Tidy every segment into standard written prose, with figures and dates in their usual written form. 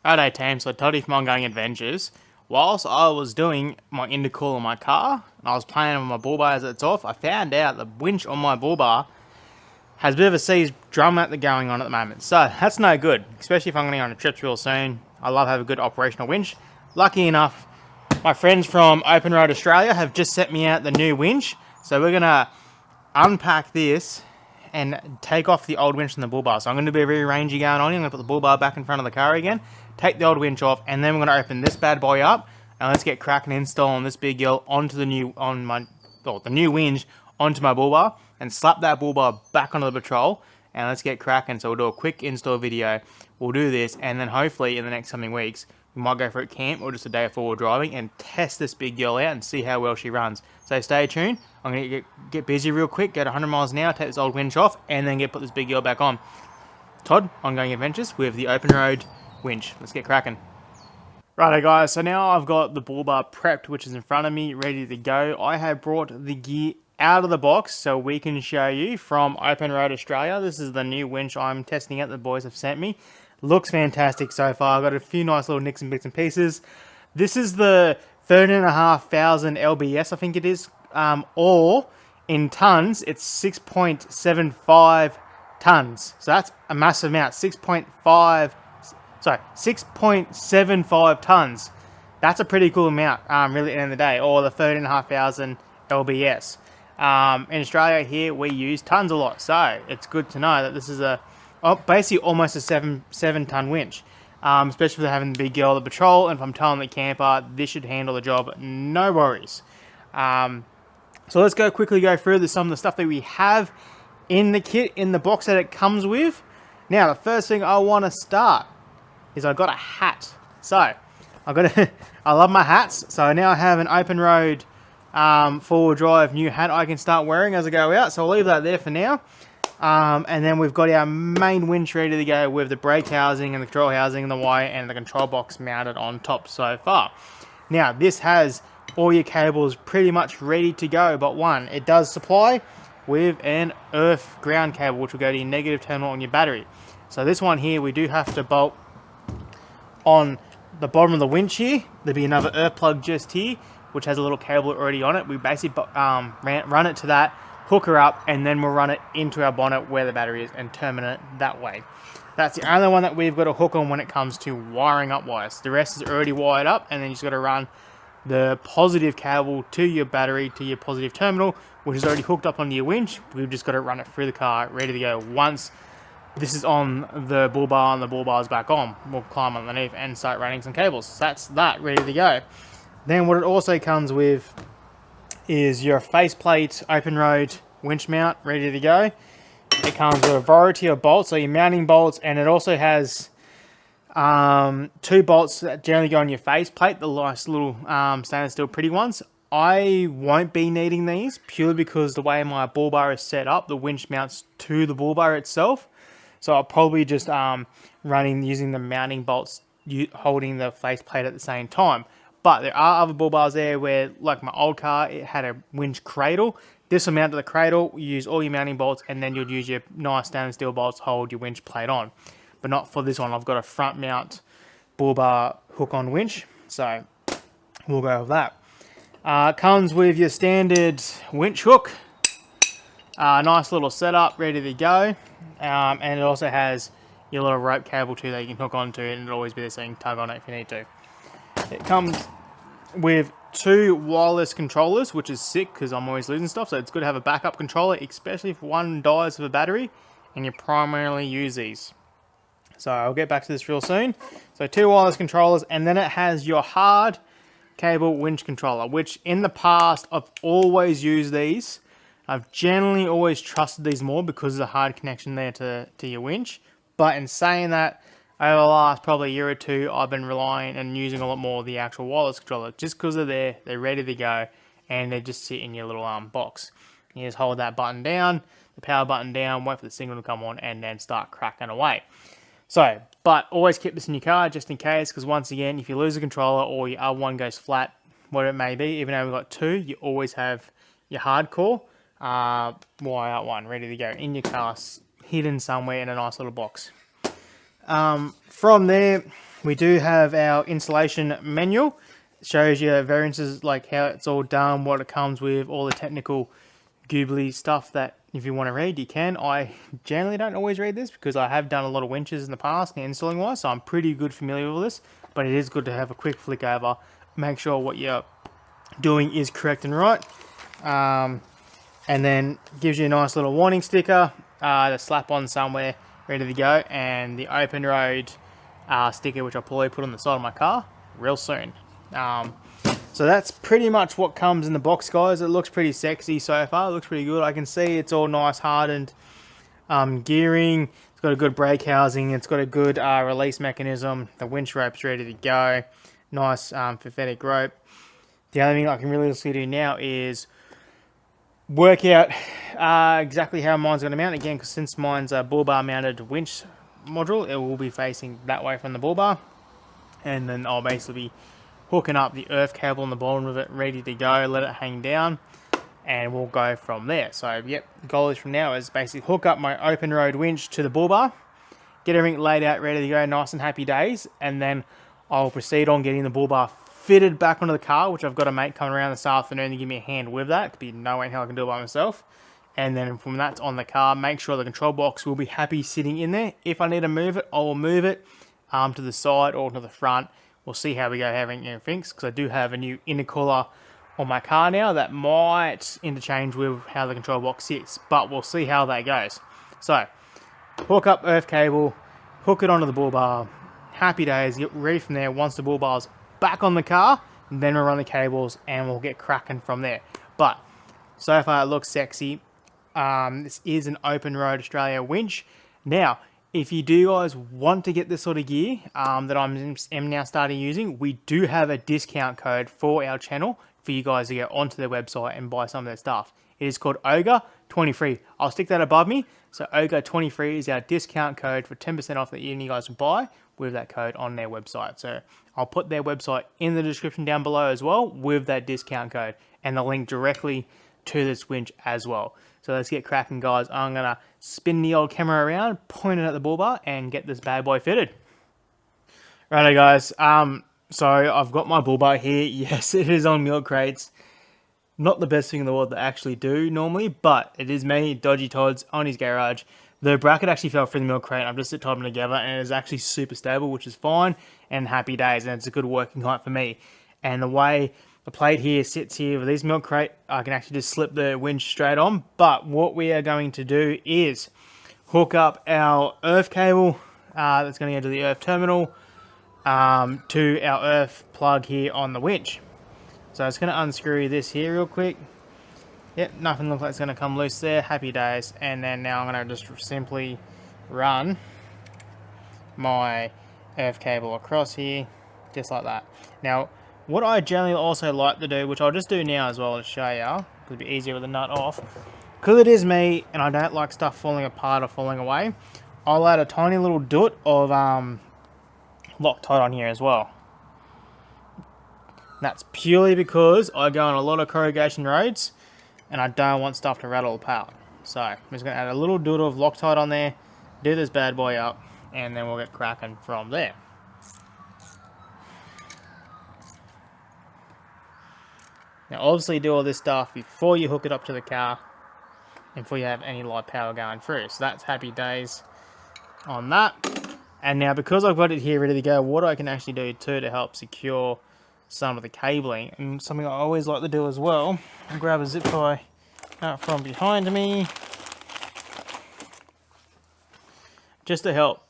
Righto team, so Toddy from Ongoing Adventures. Whilst I was doing my intercool on my car, and I was playing with my bull bar as it's off, I found out the winch on my bull bar has a bit of a seized drum at the going on at the moment. So that's no good, especially if I'm going to go on a trip real soon. I love having a good operational winch. Lucky enough, my friends from OPENROAD Australia have just sent me out the new winch. So we're going to unpack this and take off the old winch from the bull bar. So I'm going to be very rangy going on. I'm going to put the bull bar back in front of the car again, take the old winch off, and then we're going to open this bad boy up and let's get cracking installing this big girl onto the new the new winch onto my bull bar and slap that bull bar back onto the patrol, and let's get cracking. So we'll do a quick install video. We'll do this, and then hopefully in the next coming weeks we might go for a camp or just a day of forward driving and test this big girl out and see how well she runs. So stay tuned. I'm going to get busy real quick, go to 100 miles an hour, take this old winch off, and then put this big girl back on. Todd, Ongoing Adventures with the OPENROAD winch. Let's get cracking. Righto guys, so now I've got the bull bar prepped, which is in front of me, ready to go. I have brought the gear out of the box so we can show you from OPENROAD Australia. This is the new winch I'm testing out, the boys have sent me. Looks fantastic so far. I've got a few nice little nicks and bits and pieces. This is the 13,500 lbs, I think it is, or in tons, it's 6.75 tons. So that's a massive amount. 6.75 tons. That's a pretty cool amount, really, at the end of the day, or the 13,500 lbs. In Australia here, we use tons a lot, so it's good to know that this is basically almost a 7-ton winch, especially for having the big girl, the patrol, and if I'm telling the camper, this should handle the job, no worries. So let's quickly go through some of the stuff that we have in the kit, in the box that it comes with. Now, the first thing I want to start is I got a hat. So I love my hats. So now I have an OPENROAD four-wheel drive new hat I can start wearing as I go out. So I'll leave that there for now. And then we've got our main winch ready to go with the brake housing and the control housing and the wire and the control box mounted on top so far. Now this has all your cables pretty much ready to go, but one, it does supply with an earth ground cable which will go to your negative terminal on your battery. So this one here we do have to bolt on the bottom of the winch here. There'll be another earth plug just here which has a little cable already on it. We basically run it to that, hook her up, and then we'll run it into our bonnet where the battery is and terminate it that way. That's the only one that we've got to hook on when it comes to wiring up wires. The rest is already wired up, and then you just got to run the positive cable to your battery, to your positive terminal, which is already hooked up onto your winch. We've just got to run it through the car, ready to go. Once this is on the bull bar and the bull bar is back on, we'll climb underneath and start running some cables. So that's that, ready to go. Then what it also comes with is your faceplate OPENROAD winch mount, ready to go. It comes with a variety of bolts, so your mounting bolts, and it also has 2 bolts that generally go on your faceplate, the nice little stainless steel pretty ones. I won't be needing these purely because the way my bull bar is set up, the winch mounts to the bull bar itself. So I'll probably just using the mounting bolts, holding the faceplate at the same time. But there are other bull bars there where, like my old car, it had a winch cradle. This will mount to the cradle, you use all your mounting bolts, and then you'll use your nice stainless steel bolts to hold your winch plate on. But not for this one. I've got a front mount bull bar hook on winch, so we'll go with that. Comes with your standard winch hook. Nice little setup, ready to go. And it also has your little rope cable too that you can hook onto, and it'll always be there so you can tug on it if you need to. It comes with 2 wireless controllers, which is sick because I'm always losing stuff, so it's good to have a backup controller, especially if one dies with a battery and you primarily use these. So I'll get back to this real soon. So 2 wireless controllers, and then it has your hard cable winch controller, which in the past I've always used these. I've generally always trusted these more because there's a hard connection there to your winch. But in saying that, over the last probably year or two, I've been relying and using a lot more of the actual wireless controller just because they're ready to go, and they just sit in your little box. You just hold that button down, the power button down, wait for the signal to come on, and then start cracking away. So, but always keep this in your car just in case, because once again, if you lose a controller or your other one goes flat, whatever it may be, even though we've got 2, you always have your hardcore wire one ready to go in your car, hidden somewhere in a nice little box. From there, we do have our installation manual. It shows you variances, like how it's all done, what it comes with, all the technical googly stuff that if you want to read, you can. I generally don't always read this because I have done a lot of winches in the past and installing wise, so I'm pretty good familiar with this, but it is good to have a quick flick over, make sure what you're doing is correct and right. And then gives you a nice little warning sticker to slap on somewhere, ready to go, and the OPENROAD sticker, which I'll probably put on the side of my car real soon. So that's pretty much what comes in the box, guys. It looks pretty sexy so far. It looks pretty good. I can see it's all nice hardened gearing. It's got a good brake housing. It's got a good release mechanism. The winch rope's ready to go. Nice pathetic rope. The only thing I can really do now is work out exactly how mine's going to mount. Again, because since mine's a bull bar mounted winch module, it will be facing that way from the bull bar. And then I'll basically be hooking up the earth cable on the bottom of it, ready to go, let it hang down, and we'll go from there. So, yep, the goal is from now is basically hook up my OPENROAD winch to the bull bar, get everything laid out, ready to go, nice and happy days, and then I'll proceed on getting the bull bar fitted back onto the car, which I've got a mate coming around this afternoon to give me a hand with that. Could be no way in hell I can do it by myself. And then from that's on the car, make sure the control box will be happy sitting in there. If I need to move it, I will move it to the side or to the front. We'll see how we go having everything, because I do have a new intercooler on my car now that might interchange with how the control box sits, but we'll see how that goes. So, hook up earth cable, hook it onto the bull bar, happy days, get ready from there. Once the bull bar's back on the car, then we'll run the cables and we'll get cracking from there. But so far it looks sexy. This is an OPENROAD Australia winch. Now, if you do guys want to get this sort of gear that I'm now starting using, we do have a discount code for our channel for you guys to go onto their website and buy some of their stuff. It is called OGA23. I'll stick that above me. So OGA23 is our discount code for 10% off that you guys can buy with that code on their website. So I'll put their website in the description down below as well with that discount code and the link directly to this winch as well. So let's get cracking, guys. I'm going to spin the old camera around, point it at the bull bar, and get this bad boy fitted. Righto, guys. So I've got my bull bar here. Yes, it is on milk crates. Not the best thing in the world to actually do normally, but it is me, Dodgy Todd's, on his garage. The bracket actually fell through the milk crate. I've just tied them together, and it is actually super stable, which is fine, and happy days, and it's a good working height for me. And the way the plate here sits here with this milk crate, I can actually just slip the winch straight on. But what we are going to do is hook up our earth cable that's going to go to the earth terminal to our earth plug here on the winch. So it's going to unscrew this here real quick. Yep, nothing looks like it's going to come loose there. Happy days. And then now I'm going to just simply run my earth cable across here, just like that. Now, what I generally also like to do, which I'll just do now as well to show you, it'll be easier with the nut off. Because it is me, and I don't like stuff falling apart or falling away, I'll add a tiny little doot of Loctite on here as well. That's purely because I go on a lot of corrugation roads, and I don't want stuff to rattle apart. So I'm just going to add a little doot of Loctite on there, do this bad boy up, and then we'll get cracking from there. Now obviously do all this stuff before you hook it up to the car and before you have any light power going through. So that's happy days on that. And now because I've got it here ready to go, what I can actually do too to help secure some of the cabling, and something I always like to do as well, I'll grab a zip tie out from behind me just to help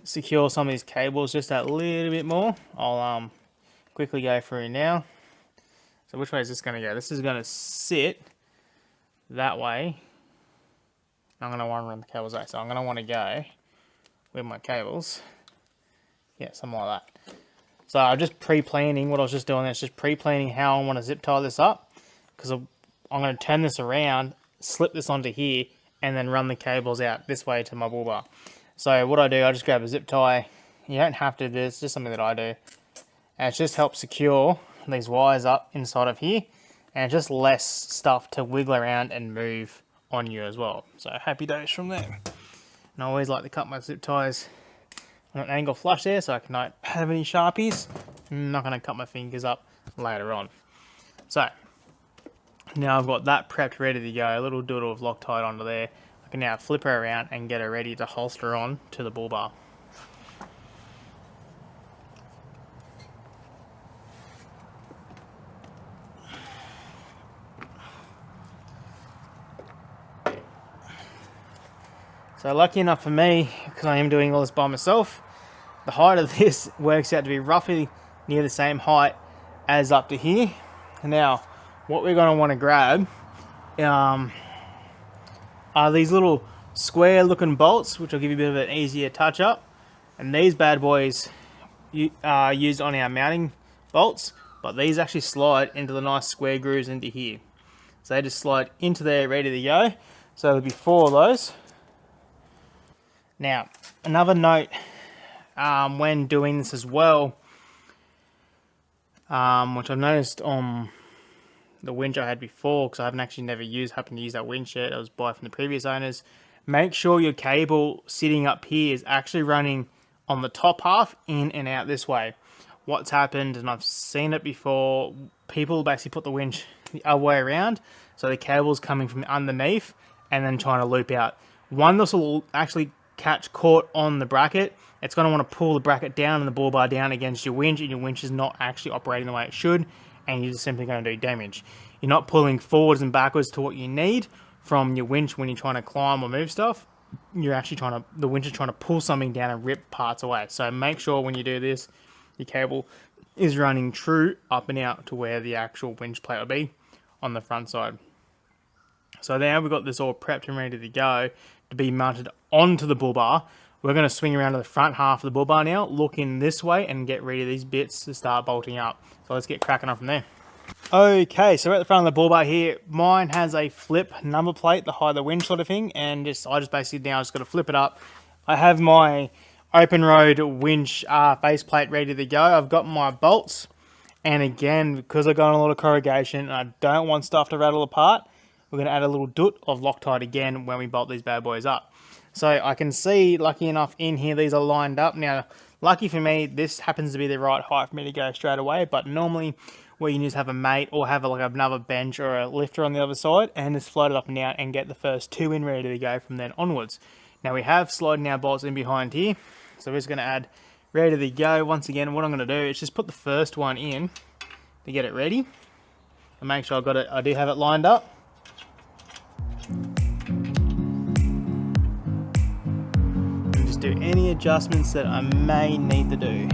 secure some of these cables just that little bit more. I'll quickly go through now. So which way is this going to go? This is going to sit that way. I'm going to want to run the cables out. So I'm going to want to go with my cables. Yeah, something like that. So I'm just pre-planning, what I was just doing is just pre-planning how I want to zip tie this up. Because I'm going to turn this around, slip this onto here, and then run the cables out this way to my bull bar. So what I do, I just grab a zip tie. You don't have to do this, it's just something that I do. And it just helps secure these wires up inside of here, and just less stuff to wiggle around and move on you as well. So happy days from there. And I always like to cut my zip ties on an angle flush there so I cannot have any Sharpies. I'm not going to cut my fingers up later on. So, now I've got that prepped ready to go, a little doodle of Loctite onto there. I can now flip her around and get her ready to holster on to the bull bar. So lucky enough for me, because I am doing all this by myself, the height of this works out to be roughly near the same height as up to here. Now, what we're going to want to grab are these little square looking bolts, which will give you a bit of an easier touch up. And these bad boys are used on our mounting bolts, but these actually slide into the nice square grooves into here. So they just slide into there ready to go. So there'll be 4 of those. Now, another note when doing this as well, which I've noticed on the winch I had before, because I haven't actually happened to use that winch yet, I was bought from the previous owners. Make sure your cable sitting up here is actually running on the top half in and out this way. What's happened, and I've seen it before, people basically put the winch the other way around, so the cable's coming from underneath and then trying to loop out. This will actually catch caught on the bracket. It's going to want to pull the bracket down and the bull bar down against your winch, and your winch is not actually operating the way it should, and you're just simply going to do damage. You're not pulling forwards and backwards to what you need from your winch when you're trying to climb or move stuff. You're actually the winch is trying to pull something down and rip parts away. So make sure when you do this, your cable is running true up and out to where the actual winch plate will be on the front side. So now we've got this all prepped and ready to go to be mounted onto the bull bar. We're going to swing around to the front half of the bull bar now, look in this way, and get ready these bits to start bolting up. So let's get cracking on from there. Okay, so we're at the front of the bull bar here. Mine has a flip number plate to hide the winch sort of thing, and I just basically now just got to flip it up. I have my OPENROAD winch face plate ready to go. I've got my bolts, and again, because I've got a lot of corrugation and I don't want stuff to rattle apart, we're going to add a little doot of Loctite again when we bolt these bad boys up. So I can see, lucky enough, in here these are lined up. Now, lucky for me, this happens to be the right height for me to go straight away, but normally where you can just have a mate or have like another bench or a lifter on the other side and just float it up and down and get the first 2 in ready to go from then onwards. Now we have sliding our bolts in behind here, so we're just going to add ready to go. Once again, what I'm going to do is just put the first one in to get it ready and make sure I do have it lined up. And just do any adjustments that I may need to do.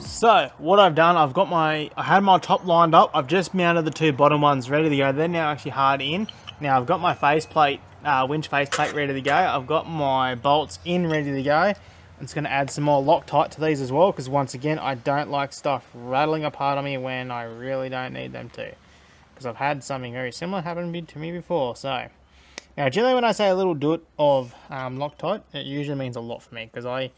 So what I've done, I had my top lined up. I've just mounted the 2 bottom ones ready to go. They're now actually hard in. Now I've got my faceplate, winch faceplate ready to go. I've got my bolts in ready to go. I'm just going to add some more Loctite to these as well, because once again, I don't like stuff rattling apart on me when I really don't need them to. Because I've had something very similar happen to me before. So now generally when I say a little doot of Loctite, it usually means a lot for me, because I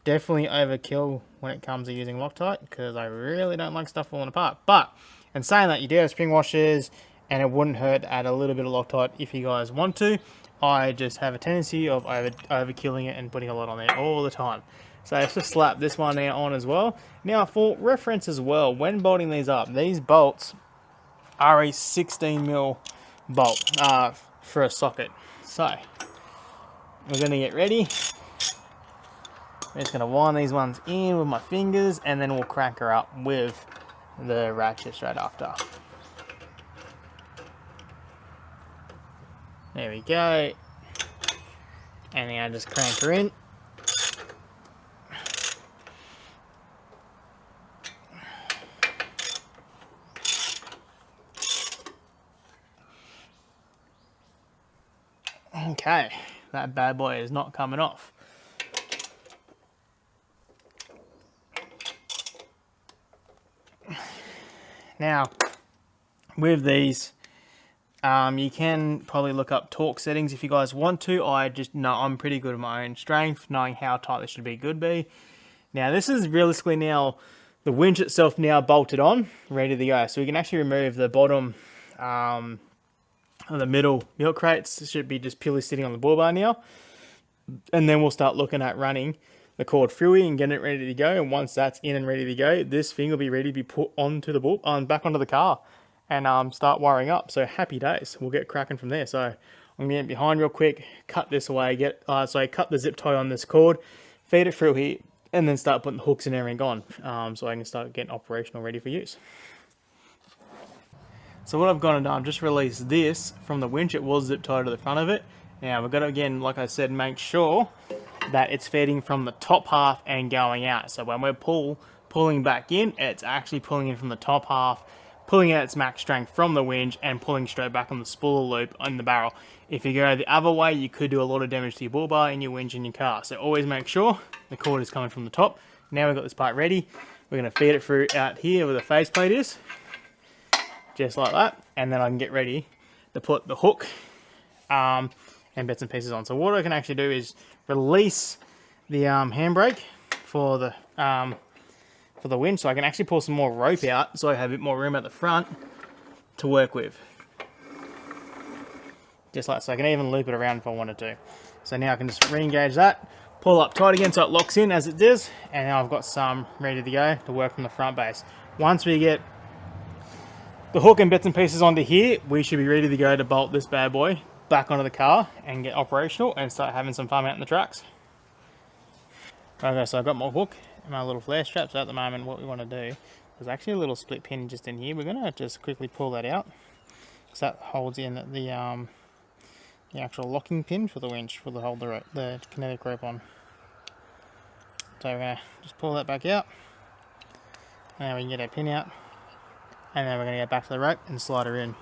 definitely overkill when it comes to using Loctite, because I really don't like stuff falling apart. But in saying that, you do have spring washers, and it wouldn't hurt to add a little bit of Loctite if you guys want to. I just have a tendency of overkilling it and putting a lot on there all the time. So let's just slap this one now on as well. Now for reference as well, when bolting these up, these bolts are a 16mm bolt for a socket. So we're going to get ready. I'm just going to wind these ones in with my fingers, and then we'll crank her up with the ratchet straight after. There we go. And now just crank her in. Okay, that bad boy is not coming off. Now, with these, you can probably look up torque settings if you guys want to. I just know I'm pretty good at my own strength, knowing how tight this should be. Now this is realistically now the winch itself now bolted on, ready to go. So we can actually remove the bottom of the middle milk crates. It should be just purely sitting on the bull bar now. And then we'll start looking at running the cord through and getting it ready to go. And once that's in and ready to go, this thing will be ready to be put onto the bull, back onto the car and start wiring up. So happy days. We'll get cracking from there. So I'm gonna get behind real quick, cut this away, cut the zip tie on this cord, feed it through here, and then start putting the hooks and everything on, so I can start getting operational ready for use. So what I've gone and done, I've just released this from the winch. It was zip tied to the front of it. Now we've got to, again, like I said, make sure that it's feeding from the top half and going out. So when we're pulling back in, it's actually pulling in from the top half, pulling out its max strength from the winch and pulling straight back on the spooler loop on the barrel. If you go the other way, you could do a lot of damage to your bull bar and your winch in your car. So always make sure the cord is coming from the top. Now we've got this part ready. We're going to feed it through out here where the faceplate is, just like that. And then I can get ready to put the hook and bits and pieces on. So what I can actually do is release the handbrake for the winch, so I can actually pull some more rope out so I have a bit more room at the front to work with. Just like so, I can even loop it around if I wanted to. So now I can just re-engage that, pull up tight again so it locks in as it does, and now I've got some ready to go to work from the front base. Once we get the hook and bits and pieces onto here, we should be ready to go to bolt this bad boy back onto the car and get operational and start having some fun out in the tracks. Okay, so I've got my hook and my little flare strap. So at the moment what we want to do, there's actually a little split pin just in here. We're going to just quickly pull that out, because that holds in the actual locking pin for the winch for the hold the kinetic rope on. So we're going to just pull that back out, and then we can get our pin out, and then we're going to go back to the rope and slide her in.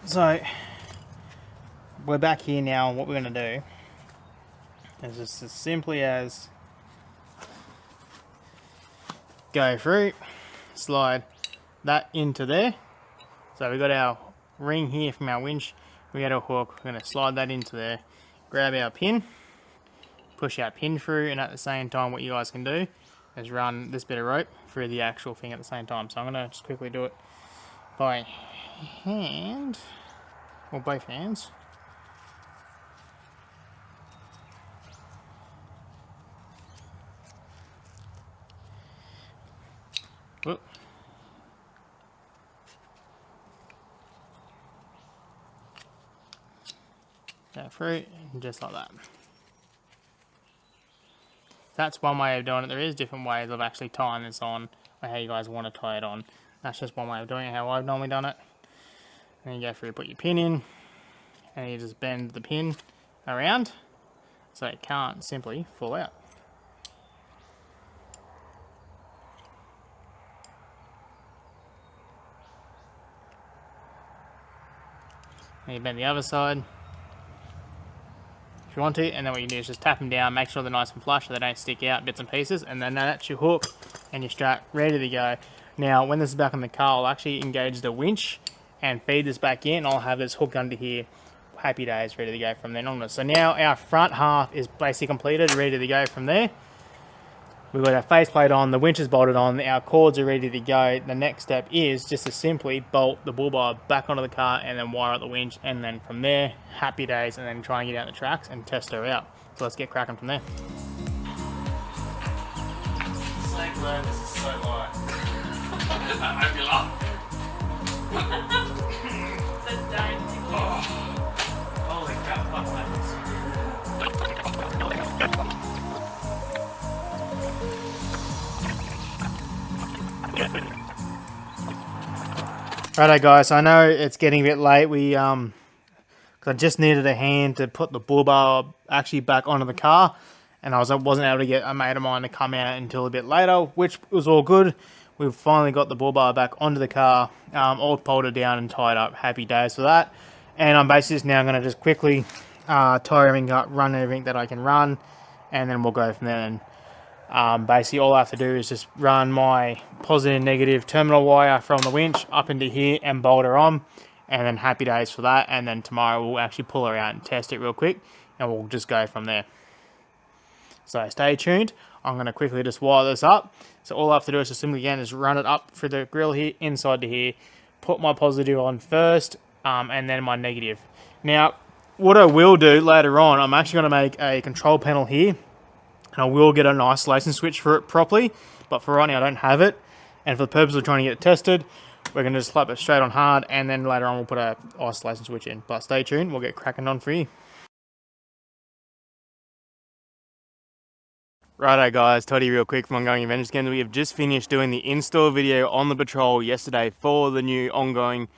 So we're back here now, and what we're going to do is just as simply as go through, slide that into there. So we've got our ring here from our winch, we got our hook, we're going to slide that into there, grab our pin, push our pin through, and at the same time what you guys can do is run this bit of rope through the actual thing at the same time. So I'm going to just quickly do it by hand, or both hands. Whoop. Go through, just like that. That's one way of doing it. There is different ways of actually tying this on, or how you guys want to tie it on. That's just one way of doing it, how I've normally done it. And you go through, put your pin in, and you just bend the pin around so it can't simply fall out. And you bend the other side if you want to, and then what you do is just tap them down, make sure they're nice and flush so they don't stick out bits and pieces, and then that's your hook and your strap ready to go. Now when this is back on the car, I'll actually engage the winch and feed this back in. I'll have this hook under here, happy days, ready to go from then onwards. So now our front half is basically completed, ready to go from there. We've got our faceplate on, the winch is bolted on, our cords are ready to go. The next step is just to simply bolt the bull bar back onto the car and then wire up the winch, and then from there, happy days, and then try and get out the tracks and test her out. So let's get cracking from there. So glad this is so light. I hope you laugh. Holy crap, fuck Righto guys, I know it's getting a bit late. Cause I just needed a hand to put the bull bar actually back onto the car, and I wasn't able to get a mate of mine to come out until a bit later, which was all good. We've finally got the bull bar back onto the car, all bolted down and tied up. Happy days for that. And I'm basically just now going to just quickly tie everything up, run everything that I can run, and then we'll go from there. And basically all I have to do is just run my positive and negative terminal wire from the winch up into here and bolt her on, and then happy days for that. And then tomorrow we'll actually pull her out and test it real quick, and we'll just go from there. So stay tuned. I'm going to quickly just wire this up. So all I have to do is just simply again is run it up through the grill here, inside to here, put my positive on first, and then my negative. Now, what I will do later on, I'm actually going to make a control panel here, and I will get an isolation switch for it properly, but for right now I don't have it. And for the purpose of trying to get it tested, we're going to just slap it straight on hard, and then later on we'll put a isolation switch in. But stay tuned, we'll get cracking on for you. Righto guys, Toddy real quick from Ongoing Adventures again. We have just finished doing the install video on the Patrol yesterday for the new ongoing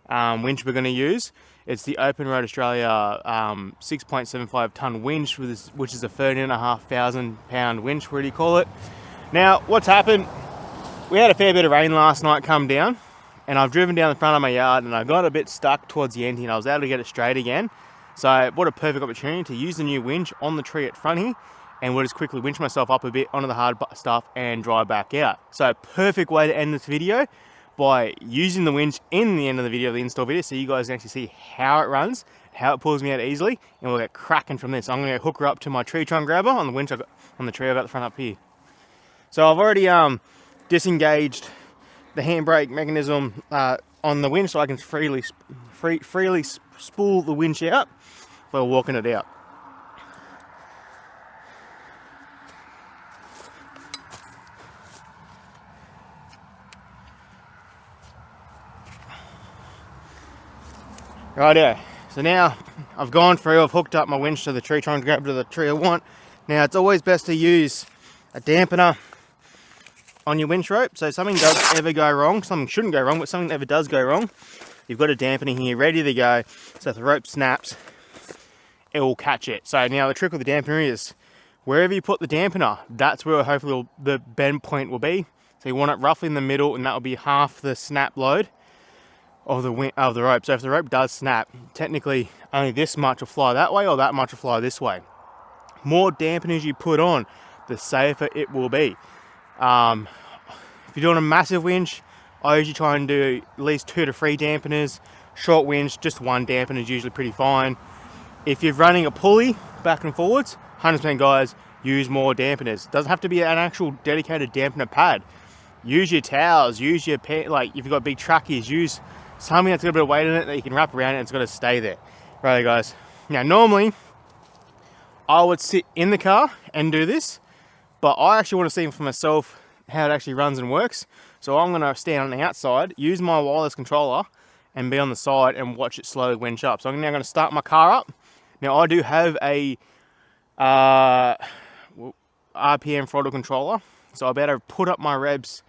winch we're going to use. It's the OPENROAD Australia 6.75 tonne winch, which is a 13,500 pound winch, what do you call it? Now, what's happened, we had a fair bit of rain last night come down, and I've driven down the front of my yard and I got a bit stuck towards the end here, and I was able to get it straight again. So what a perfect opportunity to use the new winch on the tree at front here, and we'll just quickly winch myself up a bit onto the hard stuff and drive back out. So perfect way to end this video by using the winch in the end of the video, the install video, so you guys can actually see how it runs, how it pulls me out easily, and we'll get cracking from this. I'm going to hook her up to my tree trunk grabber on the winch on the tree I've got the front up here. So I've already disengaged the handbrake mechanism on the winch, so I can freely spool the winch out while walking it out. Rightio, so now I've gone through, I've hooked up my winch to the tree trunk grabber to the tree I want. Now it's always best to use a dampener on your winch rope, so something does ever go wrong, something shouldn't go wrong, but something ever does go wrong, you've got a dampener here ready to go, so if the rope snaps, it will catch it. So now the trick with the dampener is, wherever you put the dampener, that's where hopefully the bend point will be. So you want it roughly in the middle, and that will be half the snap load of the rope. So if the rope does snap, technically only this much will fly that way, or that much will fly this way. More dampeners you put on, the safer it will be. If you're doing a massive winch, I usually try and do at least 2 to 3 dampeners. Short winch, just 1 dampener is usually pretty fine. If you're running a pulley back and forwards, 100% guys, use more dampeners. Doesn't have to be an actual dedicated dampener pad. Use your towels, use your like if you've got big trackies, use something that's got a bit of weight in it that you can wrap around it and it's got to stay there. Right guys, now normally I would sit in the car and do this, but I actually want to see for myself how it actually runs and works. So I'm going to stand on the outside, use my wireless controller, and be on the side and watch it slowly winch up. So I'm now going to start my car up. Now I do have a RPM throttle controller, so I'll be able to put up my revs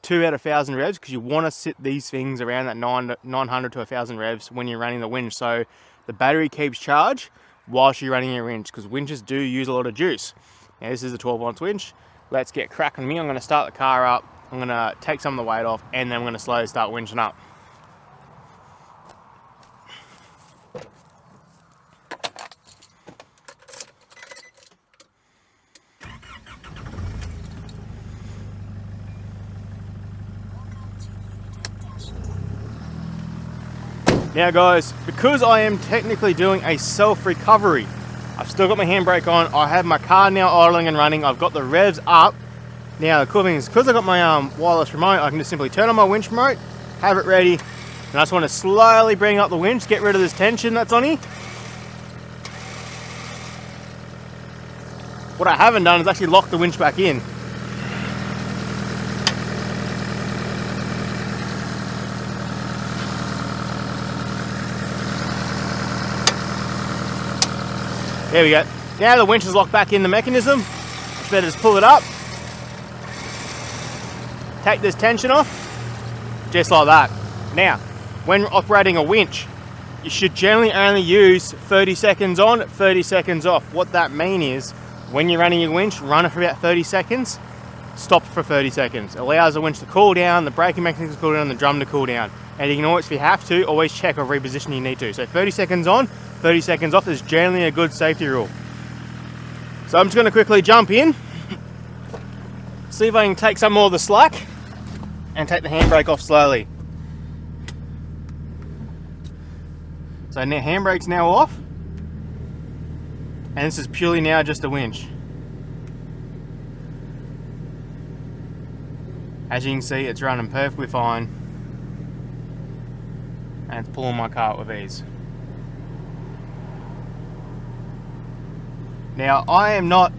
2 out of 1,000 revs, because you want to sit these things around that 900 to 1,000 revs when you're running the winch, so the battery keeps charged whilst you're running your winch, because winches do use a lot of juice. Now this is a 12-ounce winch. Let's get cracking. I'm going to start the car up, I'm going to take some of the weight off, and then I'm going to slowly start winching up. Now guys, because I am technically doing a self-recovery, I've still got my handbrake on, I have my car now idling and running, I've got the revs up. Now the cool thing is, because I've got my wireless remote, I can just simply turn on my winch remote, have it ready, and I just want to slowly bring up the winch, get rid of this tension that's on here. What I haven't done is actually lock the winch back in. There we go. Now the winch is locked back in the mechanism. Just better just pull it up. Take this tension off. Just like that. Now, when operating a winch, you should generally only use 30 seconds on, 30 seconds off. What that means is, when you're running your winch, run it for about 30 seconds, stop for 30 seconds. It allows the winch to cool down, the braking mechanism to cool down, the drum to cool down. And you can always, if you have to, always check or reposition you need to. So 30 seconds on, 30 seconds off is generally a good safety rule. So I'm just going to quickly jump in, see if I can take some more of the slack, and take the handbrake off slowly. So now handbrake's now off, and this is purely now just a winch. As you can see, it's running perfectly fine, and it's pulling my cart with ease. Now, I am not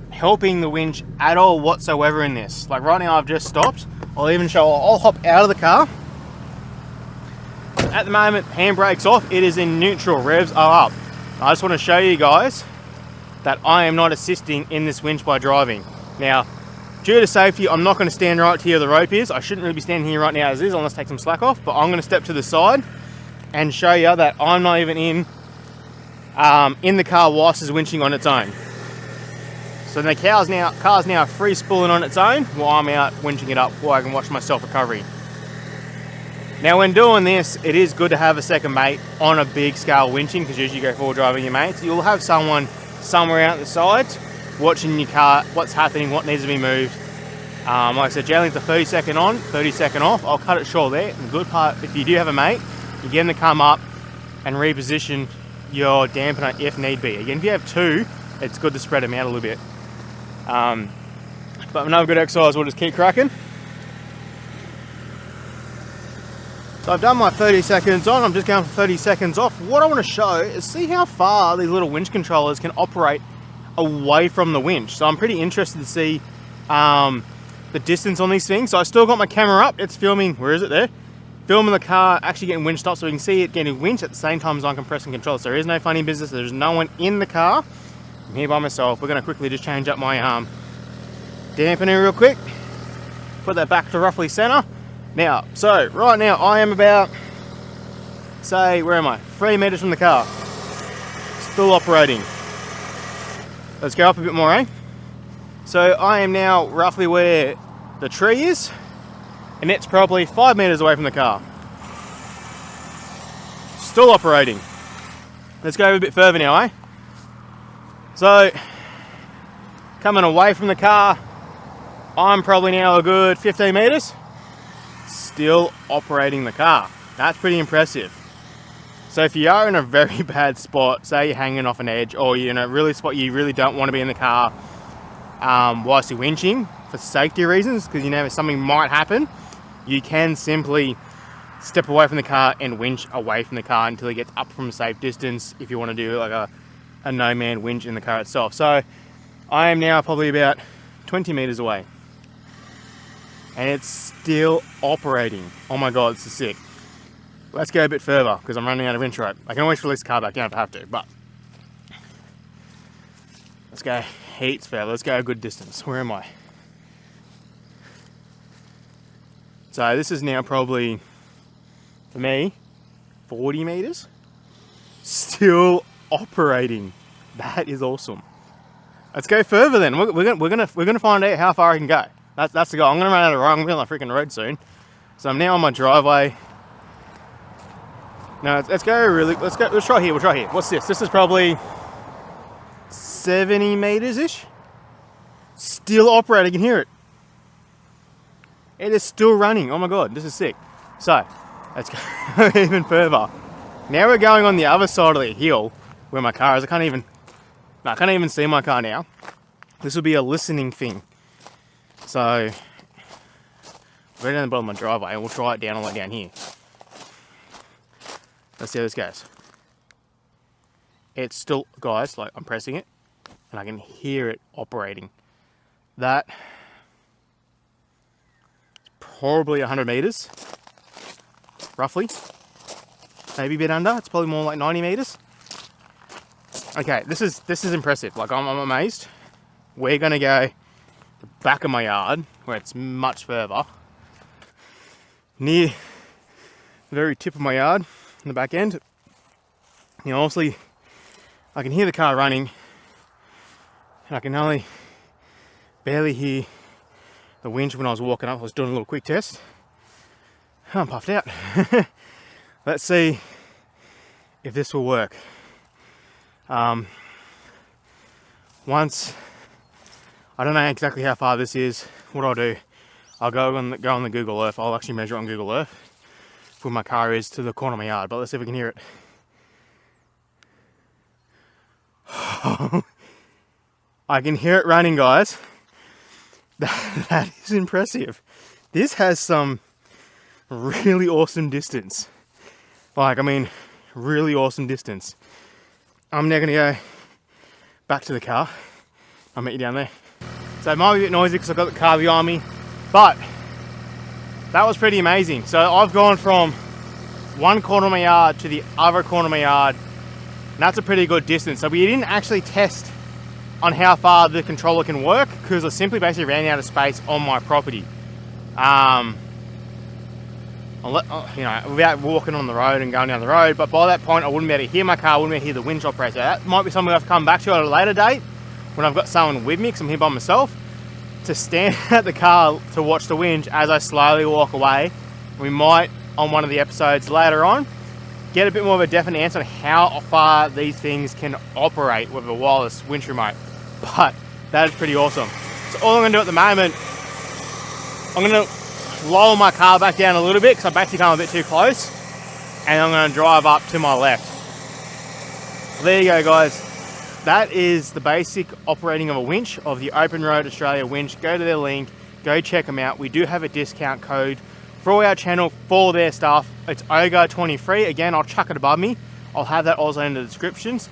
helping the winch at all whatsoever in this. Like right now I've just stopped. I'll hop out of the car. At the moment, handbrake's off. It is in neutral, revs are up. I just want to show you guys that I am not assisting in this winch by driving. Now, due to safety, I'm not going to stand right here where the rope is. I shouldn't really be standing here right now as is, unless I take some slack off, but I'm going to step to the side and show you that I'm not even in the car whilst it's winching on its own. So the car's now free spooling on its own while I'm out winching it up while I can watch my self-recovery. Now when doing this, it is good to have a second mate on a big scale winching, because usually you go forward driving your mates. You'll have someone somewhere out the sides watching your car, what's happening, what needs to be moved. Like I said, generally it's a 30-second on, 30-second off. I'll cut it short there. And the good part, if you do have a mate, you get them to come up and reposition your dampener if need be. Again, if you have two, it's good to spread them out a little bit. But another good exercise, we'll just keep cracking. So I've done my 30 seconds on, I'm just going for 30 seconds off. What I want to show is see how far these little winch controllers can operate away from the winch. So I'm pretty interested to see the distance on these things. So I still got my camera up, it's filming, where is it there? Filming the car actually getting winched up so we can see it getting winched at the same time as I'm compressing controls. So there is no funny business, there's no one in the car. I'm here by myself. We're going to quickly just change up my dampener real quick. Put that back to roughly center. Now, so right now I am about, say, where am I? 3 meters from the car. Still operating. Let's go up a bit more, eh? So I am now roughly where the tree is, and it's probably 5 meters away from the car. Still operating. Let's go a bit further now, eh? So, coming away from the car, I'm probably now a good 15 meters. Still operating the car. That's pretty impressive. So if you are in a very bad spot, say you're hanging off an edge, or you're in a really spot you really don't want to be in the car whilst you're winching for safety reasons, because you know something might happen, you can simply step away from the car and winch away from the car until it gets up from a safe distance if you want to do like a no-man winch in the car itself. So I am now probably about 20 meters away. And it's still operating. Oh my god, this is sick. Let's go a bit further because I'm running out of winch rope. I can always release the car back down if I have to, but let's go heaps further. Let's go a good distance. Where am I? So this is now probably, for me, 40 meters. Still operating. That is awesome. Let's go further then. We're gonna find out how far I can go. That's the goal. I'm gonna run out of road. I'm gonna be on the freaking road soon. So I'm now on my driveway. Now let's go. Let's try here. We'll try here. What's this? This is probably 70 meters ish. Still operating. You can hear it. It is still running. Oh my god, this is sick. So let's go even further. Now we're going on the other side of the hill where my car is. I can't even see my car now. This will be a listening thing. So we're down the bottom of my driveway and we'll try it down all the way down here. Let's see how this goes. It's still, guys, like I'm pressing it and I can hear it operating. That is probably 100 meters, roughly. Maybe a bit under. It's probably more like 90 meters. Okay, this is impressive. Like I'm amazed. We're gonna go the back of my yard where it's much further, near the very tip of my yard in the back end. You know, obviously I can hear the car running and I can only barely hear the winch when I was walking up. I was doing a little quick test. I'm puffed out. Let's see if this will work. Once I don't know exactly how far this is, what I'll do, I'll go on the Google Earth. I'll actually measure it on Google Earth where my car is to the corner of my yard. But let's see if we can hear it. I can hear it running, guys. That is impressive. This has some really awesome distance. Like, I mean, really awesome distance. I'm now gonna go back to the car. I'll meet you down there. So it might be a bit noisy because I've got the car behind me, but that was pretty amazing. So I've gone from one corner of my yard to the other corner of my yard, and that's a pretty good distance. So we didn't actually test on how far the controller can work because I simply basically ran out of space on my property. Without walking on the road and going down the road, but by that point I wouldn't be able to hear my car, I wouldn't be able to hear the winch operator. That might be something I've come back to at a later date when I've got someone with me because I'm here by myself, to stand at the car to watch the winch as I slowly walk away. We might, on one of the episodes later on, get a bit more of a definite answer on how far these things can operate with a wireless winch remote. But that is pretty awesome. So all I'm going to do at the moment, I'm going to lower my car back down a little bit because I've actually come a bit too close, and I'm going to drive up to my left. There you go, guys. That is the basic operating of a winch, of the OPENROAD Australia winch. Go to their link, go check them out. We do have a discount code for our channel for their stuff. It's OGA23. Again, I'll chuck it above me. I'll have that also in the descriptions.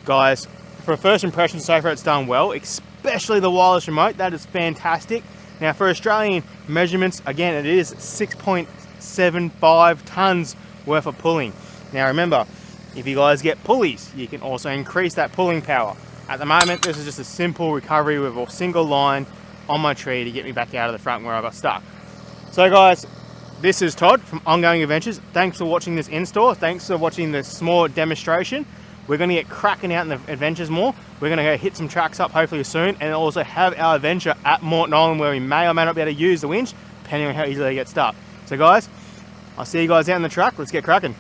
Guys, for a first impression, so far it's done well, especially the wireless remote. That is fantastic. Now for Australian measurements, again, it is 6.75 tons worth of pulling. Now remember, if you guys get pulleys, you can also increase that pulling power. At the moment, this is just a simple recovery with a single line on my tree to get me back out of the front where I got stuck. So guys, this is Todd from Ongoing Adventures. Thanks for watching this install. Thanks for watching this small demonstration. We're going to get cracking out in the adventures more. We're going to go hit some tracks up hopefully soon, and also have our adventure at Mort Nolan where we may or may not be able to use the winch depending on how easily they get stuck. So guys, I'll see you guys out in the truck. Let's get cracking.